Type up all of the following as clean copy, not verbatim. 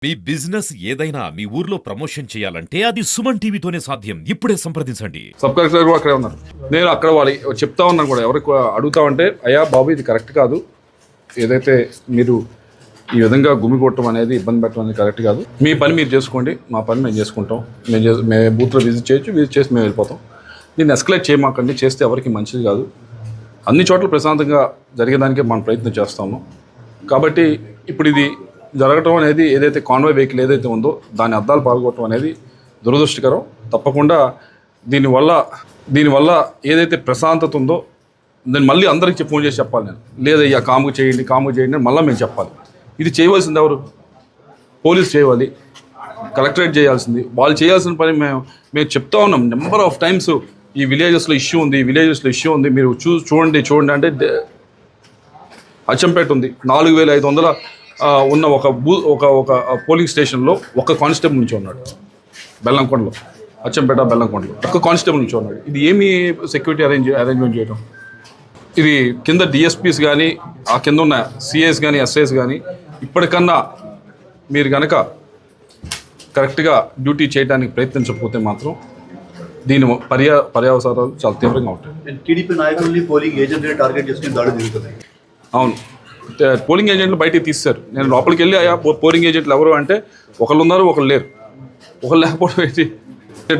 మీ business ఏదైనా మీ ఊర్లో promotion చేయాలంటే అది సుమన్ టీవీతోనే సాధ్యం. ఇప్పుడే సంప్రదించండి. సబ్ కలెక్టర్ కూడా అక్కడే ఉన్నారు. నేను అక్కడ వాళ్ళు చెప్తా ఉన్నాను కూడా, ఎవరికి అడుగుతామంటే అయ్యా బాబు ఇది కరెక్ట్ కాదు, ఏదైతే మీరు ఈ విధంగా గుమి కొట్టడం అనేది ఇబ్బంది పెట్టడం అనేది కరెక్ట్ కాదు, మీ పని మీరు చేసుకోండి, మా పని మేము చేసుకుంటాం, మేము బూత్లో విజిట్ చేయొచ్చు, విజిట్ చేసి మేము వెళ్ళిపోతాం, దీన్ని ఎస్కలేట్ చేయమాకండి, చేస్తే ఎవరికి మంచిది కాదు, అన్ని చోట్ల ప్రశాంతంగా జరిగేదానికే మనం ప్రయత్నం చేస్తాము. కాబట్టి ఇప్పుడు ఇది జరగటం అనేది ఏదైతే కాన్వాయ్ వెహికల్ ఏదైతే ఉందో దాని అద్దాలు పాల్గొట్టడం అనేది దురదృష్టకరం. తప్పకుండా దీనివల్ల ఏదైతే ప్రశాంతత ఉందో దాన్ని మళ్ళీ అందరికీ ఫోన్ చేసి చెప్పాలి. నేను లేదయ్యా కాము చేయండి అని మళ్ళీ మేము చెప్పాలి. ఇది చేయవలసింది ఎవరు? పోలీస్ చేయాలి, కలెక్టరేట్ చేయాల్సింది. వాళ్ళు చేయాల్సిన పని మేము చెప్తా ఉన్నాం నెంబర్ ఆఫ్ టైమ్స్. ఈ విలేజెస్లో ఇష్యూ ఉంది, మీరు చూడండి అంటే అచ్చంపేట ఉంది, 4500 ఉన్న ఒక పోలింగ్ స్టేషన్లో ఒక కానిస్టేబుల్ నుంచి ఉన్నాడు. బెల్లంకొండలో, అచ్చంపేట బెల్లంకొండలో ఒక కానిస్టేబుల్ నుంచి ఉన్నాడు. ఇది ఏమి సెక్యూరిటీ అరేంజ్మెంట్ చేయడం? ఇది కింద డిఎస్పీస్ కానీ ఆ కింద ఉన్న సిఐస్ కానీ ఎస్ఐస్ కానీ ఇప్పటికన్నా మీరు కనుక కరెక్ట్గా డ్యూటీ చేయడానికి ప్రయత్నించకపోతే మాత్రం దీని పర్యవసానాలు చాలా తీవ్రంగా ఉంటాయి. టీడీపీ నాయకుల్ని పోలింగ్ ఏజెంట్ని టార్గెట్ చేసుకుని దాడులు జరుగుతున్నాయి. అవును, పోలింగ్ ఏజెంట్లు బయటికి తీస్తారు. నేను లోపలికి వెళ్ళి అయ్యా పోలింగ్ ఏజెంట్లు ఎవరు అంటే ఒకళ్ళు ఉన్నారు, ఒకళ్ళు లేరు, ఒకళ్ళు లేకపోవడం ఏంటి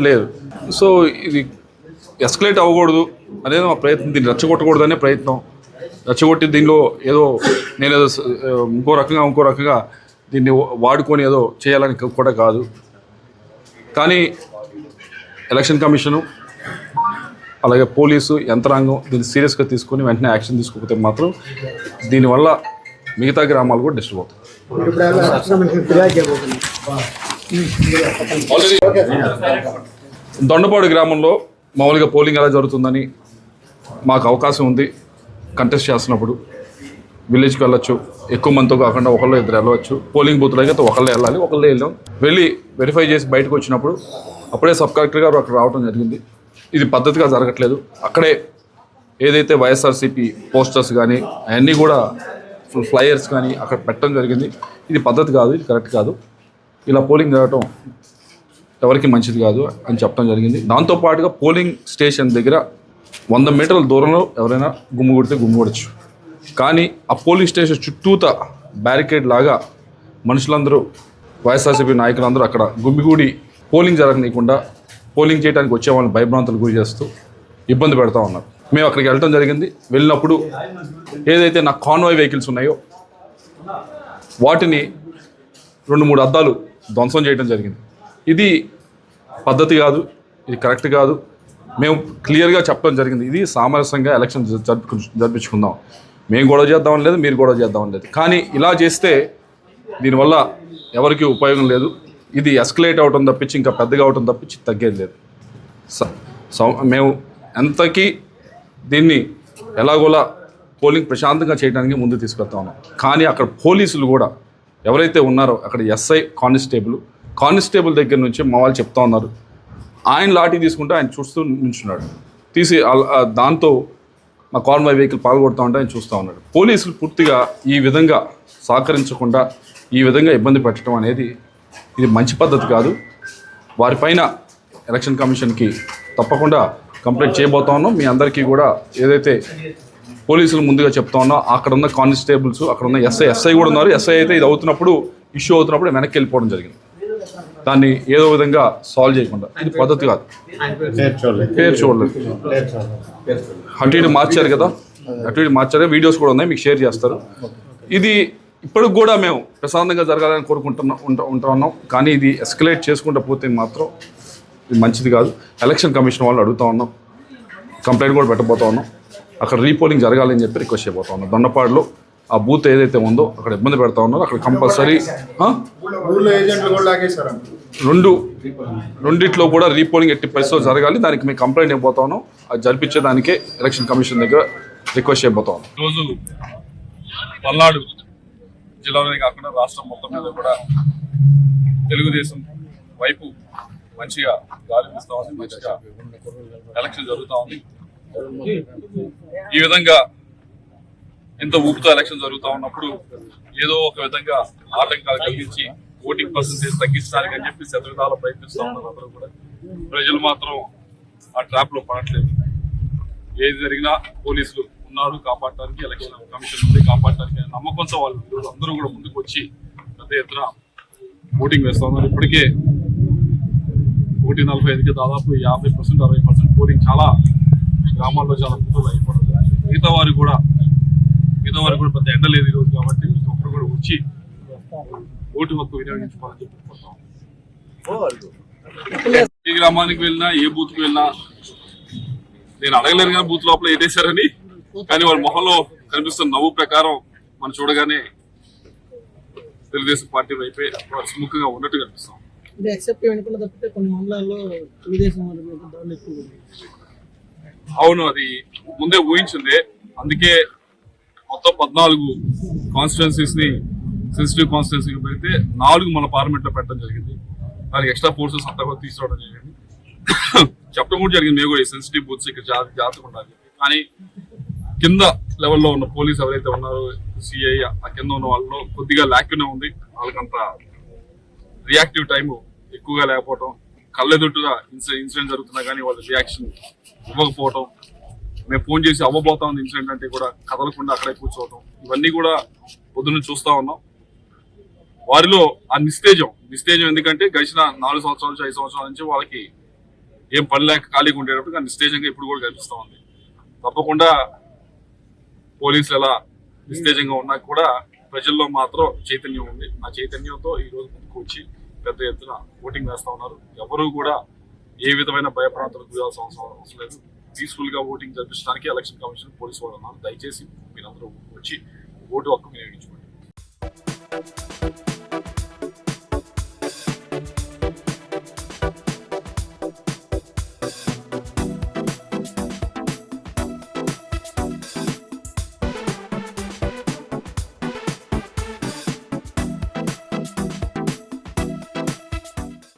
లేదు. సో ఇది ఎస్కలేట్ అవ్వకూడదు అనేది మా ప్రయత్నం. దీన్ని రెచ్చగొట్టకూడదు అనే ప్రయత్నం. రెచ్చగొట్టి దీనిలో నేనేదో ఇంకో రకంగా దీన్ని వాడుకొని ఏదో చేయాలని కూడా కాదు. కానీ ఎలక్షన్ కమిషను అలాగే పోలీసు యంత్రాంగం దీన్ని సీరియస్గా తీసుకొని వెంటనే యాక్షన్ తీసుకోకపోతే మాత్రం దీనివల్ల మిగతా గ్రామాలు కూడా డిస్టర్బ్ అవుతాయి. దొండపాడు గ్రామంలో మామూలుగా పోలింగ్ ఎలా జరుగుతుందని మాకు అవకాశం ఉంది. కంటెస్ట్ చేస్తున్నప్పుడు విలేజ్కి వెళ్ళొచ్చు, ఎక్కువ మందితో కాకుండా ఒకళ్ళు ఇద్దరు వెళ్ళవచ్చు. పోలింగ్ బూత్లో అయితే ఒకళ్ళే వెళ్ళాం. వెళ్ళి వెరిఫై చేసి బయటకు వచ్చినప్పుడు అప్పుడే సబ్ కలెక్టర్ గారు అక్కడ రావడం జరిగింది. ఇది పద్ధతిగా జరగట్లేదు. అక్కడే ఏదైతే వైఎస్ఆర్సీపీ పోస్టర్స్ కానీ అవన్నీ కూడా ఫ్లయర్స్ కానీ అక్కడ పెట్టడం జరిగింది. ఇది పద్ధతి కాదు, ఇది కరెక్ట్ కాదు, ఇలా పోలింగ్ జరగటం ఎవరికి మంచిది కాదు అని చెప్పడం జరిగింది. దాంతోపాటుగా పోలింగ్ స్టేషన్ దగ్గర 100 మీటర్ల దూరంలో ఎవరైనా గుమ్ము కొడితే గుమ్ము కొడచ్చు. కానీ ఆ పోలింగ్ స్టేషన్ చుట్టూత బ్యారికేడ్ లాగా మనుషులందరూ, వైఎస్ఆర్సీపీ నాయకులందరూ అక్కడ గుమ్మిగూడి పోలింగ్ జరగనీయకుండా పోలింగ్ చేయడానికి వచ్చే వాళ్ళని భయభ్రాంతులు గురి చేస్తూ ఇబ్బంది పెడతా ఉన్నారు. మేము అక్కడికి వెళ్ళడం జరిగింది. వెళ్ళినప్పుడు ఏదైతే నా కాన్వాయ్ వెహికల్స్ ఉన్నాయో వాటిని 2-3 అద్దాలు ధ్వంసం చేయడం జరిగింది. ఇది పద్ధతి కాదు, ఇది కరెక్ట్ కాదు. మేము క్లియర్గా చెప్పడం జరిగింది, ఇది సామరస్యంగా ఎలక్షన్ జరిపించుకుందాం, మేము గొడవ చేద్దామని లేదు, మీరు గొడవ చేద్దామని లేదు. కానీ ఇలా చేస్తే దీనివల్ల ఎవరికి ఉపయోగం లేదు. ఇది ఎస్కలేట్ అవటం తప్పించి ఇంకా పెద్దగా అవటం తప్పించి తగ్గేది లేదు. మేము ఎంతకీ దీన్ని ఎలాగోలా పోలింగ్ ప్రశాంతంగా చేయడానికి ముందు తీసుకెళ్తా ఉన్నాం. కానీ అక్కడ పోలీసులు కూడా ఎవరైతే ఉన్నారో అక్కడ ఎస్ఐ కానిస్టేబుల్ దగ్గర నుంచి మా వాళ్ళు చెప్తా ఉన్నారు, ఆయన లాఠీ తీసుకుంటే ఆయన చూస్తూ నిల్చున్నాడు, తీసి దాంతో మా కాన్వాయ్ వెహికల్ పాల్గొడుతూ ఉంటే ఆయన చూస్తూ ఉన్నాడు. పోలీసులు పూర్తిగా ఈ విధంగా సహకరించకుండా ఈ విధంగా ఇబ్బంది పెట్టడం అనేది ఇది మంచి పద్ధతి కాదు. వారిపైన ఎలక్షన్ కమిషన్కి తప్పకుండా కంప్లైంట్ చేయబోతా ఉన్నాం. మీ అందరికీ కూడా ఏదైతే పోలీసులు ముందుగా చెప్తా ఉన్నా, అక్కడ ఉన్న కానిస్టేబుల్స్, అక్కడ ఉన్న ఎస్ఐ కూడా ఉన్నారు. ఎస్ఐ అయితే ఇది ఇష్యూ అవుతున్నప్పుడు వెనక్కి వెళ్ళిపోవడం జరిగింది, దాన్ని ఏదో విధంగా సాల్వ్ చేయకుండా. ఇది పద్ధతి కాదు. పేరు చూడలేదు, అటు ఇటు మార్చారు కదా, వీడియోస్ కూడా ఉన్నాయి, మీకు షేర్ చేస్తారు. ఇది ఇప్పటికి కూడా మేము ప్రశాంతంగా జరగాలని ఉంటున్నాం. కానీ ఇది ఎస్కలేట్ చేసుకుంటూ పోతే మాత్రం ఇది మంచిది కాదు. ఎలక్షన్ కమిషన్ వాళ్ళు అడుగుతూ ఉన్నాం, కంప్లైంట్ కూడా పెట్టబోతా ఉన్నాం. అక్కడ రీపోలింగ్ జరగాలని చెప్పి రిక్వెస్ట్ చేయబోతా ఉన్నాం. దొండపాడులో ఆ బూత్ ఏదైతే ఉందో అక్కడ ఇబ్బంది పెడతా ఉన్నారో అక్కడ కంపల్సరీ రెండిట్లో కూడా రీపోలింగ్ ఎట్టి పరిస్థితుల్లో జరగాలి. దానికి మేము కంప్లైంట్ అయిపోతా ఉన్నాం. అది జరిపించేదానికే ఎలక్షన్ కమిషన్ దగ్గర రిక్వెస్ట్ చేయబోతా ఉన్నాం. ఈరోజు పల్నాడు జిల్లాలోనే కాకుండా రాష్ట్రం మొత్తం మీద కూడా తెలుగుదేశం వైపు మంచిగా గాలి వీస్తూ ఉంది, మంచిగా ఎలక్షన్ జరుగుతూ ఉంది. ఈ విధంగా ఎంతో ఊపుతో ఎలక్షన్ జరుగుతూ ఉన్నప్పుడు ఏదో ఒక విధంగా ఆటంకాలు కలిగించి ఓటింగ్ పర్సెంటేజ్ తగ్గించడానికి అని చెప్పి శతవిధాలు ప్రయత్నిస్తూ ఉన్నారు అందరూ కూడా. ప్రజలు మాత్రం ఆ ట్రాప్ లో పడట్లేదు. ఏది జరిగినా పోలీసులు ఉన్నారు కాపాడటానికి, ఎలక్షన్ కమిషన్ ఉంది కాపాడటానికి నమ్మకంతో వాళ్ళు ఈరోజు అందరూ కూడా ముందుకు వచ్చి పెద్ద ఎత్తున ఓటింగ్ వేస్తా ఉన్నారు. ఇప్పటికే 145కి దాదాపు 50% 60% పోలింగ్ చాలా గ్రామాల్లో చాలా ముందుకు అయిపోతుంది. మిగతా వారు కూడా పెద్ద ఎండ లేదు ఈరోజు కాబట్టి ప్రతి ఒక్కరు కూడా వచ్చి ఓటు హక్కు వినియోగించుకోవాలని చెప్పి కోరుతాం. ఏ గ్రామానికి వెళ్ళినా ఏ బూత్కి వెళ్ళినా నేను అడగలేను కానీ బూత్ లోపల ఏదేశారని, కానీ వాళ్ళ మొహంలో కనిపిస్తున్న నవ్వు ప్రకారం మనం చూడగానే తెలుగుదేశం పార్టీ వైపే వారు సుముఖంగా ఉన్నట్టు కనిపిస్తాం. అవును, అది ముందే ఊహించిందే. అందుకే మొత్తం 14 కాన్స్టిట్యున్సీస్ ని సెన్సిటివ్ కాన్స్టిట్యున్సీ పెడితే 4 మన పార్లమెంట్ లో పెట్టడం జరిగింది. దానికి ఎక్స్ట్రా ఫోర్సెస్ అంతా కూడా తీసుకోవడం జరిగింది. చెప్పడం కూడా జరిగింది, మేము కూడా సెన్సిటివ్ బూత్స్ ఇక్కడ జాగ్రత్తగా ఉండాలి. కానీ కింద లెవెల్లో ఉన్న పోలీస్ ఎవరైతే ఉన్నారో సిఐ ఆ కింద ఉన్న వాళ్ళలో కొద్దిగా ల్యాక్యూనే ఉంది. వాళ్ళకంత రియాక్టివ్ టైం ఎక్కువగా లేకపోవటం, కళ్ళెదుట్టుగా ఇన్సిడెంట్ జరుగుతున్నా కానీ వాళ్ళు రియాక్షన్ ఇవ్వకపోవటం, మేము ఫోన్ చేసి అవ్వబోతా ఉంది ఇన్సిడెంట్ అంటే కూడా కదలకుండా అక్కడే కూర్చోవటం, ఇవన్నీ కూడా పొద్దున్న చూస్తా ఉన్నాం. వారిలో ఆ నిస్తేజం ఎందుకంటే గడిచిన 4 సంవత్సరాల నుంచి 5 సంవత్సరాల నుంచి వాళ్ళకి ఏం పని లేక ఖాళీగా ఉండేటప్పుడు ఆ నిస్తేజంగా ఇప్పుడు కూడా కనిపిస్తూ ఉంది. తప్పకుండా పోలీసులు ఎలా నిస్తేజంగా ఉన్నా కూడా ప్రజల్లో మాత్రం చైతన్యం ఉంది. ఆ చైతన్యంతో ఈ రోజు ముందుకు వచ్చి పెద్ద ఎత్తున ఓటింగ్ వేస్తా ఉన్నారు. ఎవరు కూడా ఏ విధమైన భయప్రాంతాలకు గురాల్సిన అవసరం లేదు. పీస్ఫుల్ గా ఓటింగ్ జరిపించడానికి ఎలక్షన్ కమిషన్ పోలీసు వాళ్ళు ఉన్నారు. దయచేసి మీరందరూ వచ్చి ఓటు హక్కు వినియోగించుకోండి.